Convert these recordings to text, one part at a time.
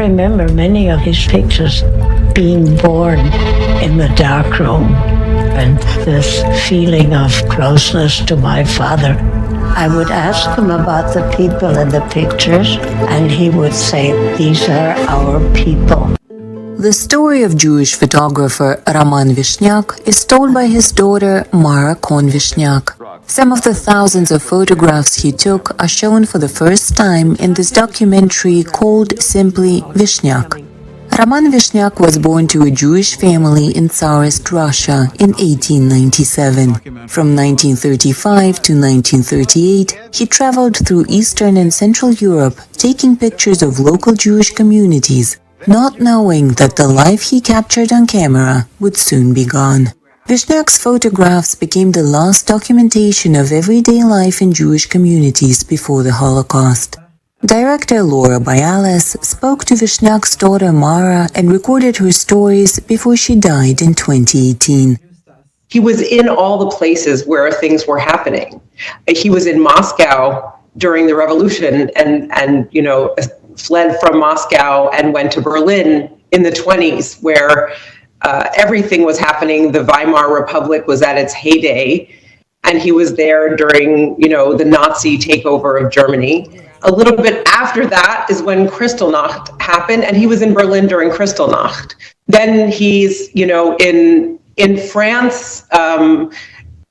remember many of his pictures being born in the dark room, and this feeling of closeness to my father. I would ask him about the people in the pictures, and he would say, "These are our people." The story of Jewish photographer Roman Vishniac is told by his daughter Mara Vishniac. Some of the thousands of photographs he took are shown for the first time in this documentary called simply Vishniac. Roman Vishniac was born to a Jewish family in Tsarist Russia in 1897. From 1935 to 1938, he traveled through Eastern and Central Europe, taking pictures of local Jewish communities, not knowing that the life he captured on camera would soon be gone. Vishniac's photographs became the last documentation of everyday life in Jewish communities before the Holocaust. Director Laura Bialas spoke to Vishniac's daughter Mara and recorded her stories before she died in 2018. He was in all the places where things were happening. He was in Moscow during the revolution and fled from Moscow and went to Berlin in the 20s, where everything was happening. The Weimar Republic was at its heyday, and he was there during, the Nazi takeover of Germany. A little bit after that is when Kristallnacht happened, and he was in Berlin during Kristallnacht. Then he's, in France.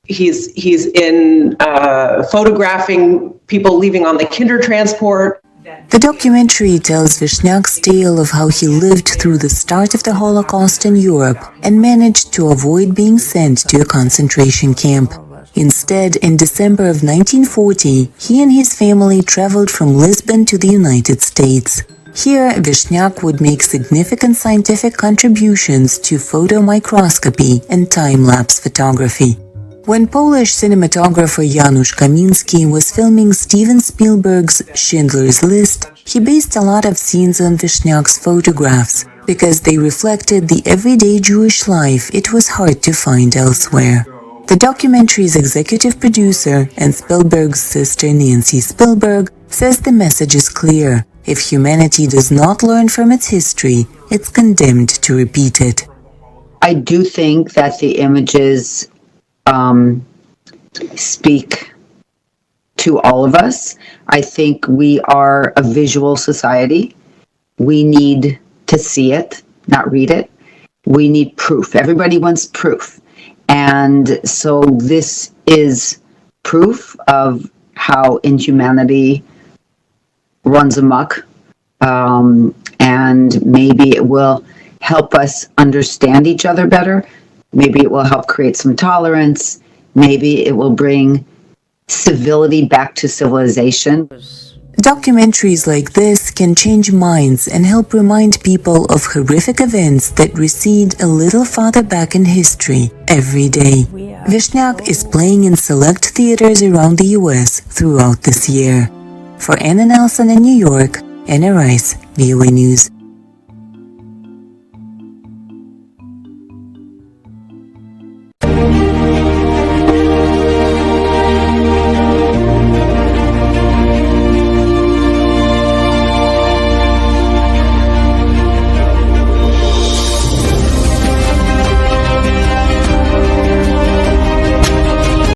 He's in photographing people leaving on the Kindertransport. The documentary tells Vishniac's tale of how he lived through the start of the Holocaust in Europe and managed to avoid being sent to a concentration camp. Instead, in December of 1940, he and his family traveled from Lisbon to the United States. Here, Vishniac would make significant scientific contributions to photomicroscopy and time-lapse photography. When Polish cinematographer Janusz Kaminski was filming Steven Spielberg's Schindler's List, he based a lot of scenes on Vishniac's photographs. Because they reflected the everyday Jewish life it was hard to find elsewhere. The documentary's executive producer and Spielberg's sister Nancy Spielberg says the message is clear. If humanity does not learn from its history, it's condemned to repeat it. I do think that the images speak to all of us. I think we are a visual society. We need to see it, not read it. We need proof. Everybody wants proof. And so this is proof of how inhumanity runs amok. And maybe it will help us understand each other better. Maybe it will help create some tolerance. Maybe it will bring civility back to civilization. Documentaries like this can change minds and help remind people of horrific events that recede a little farther back in history every day. Vishniac is playing in select theaters around the US throughout this year. For Anna Nelson in New York, Anna Rice, VOA News.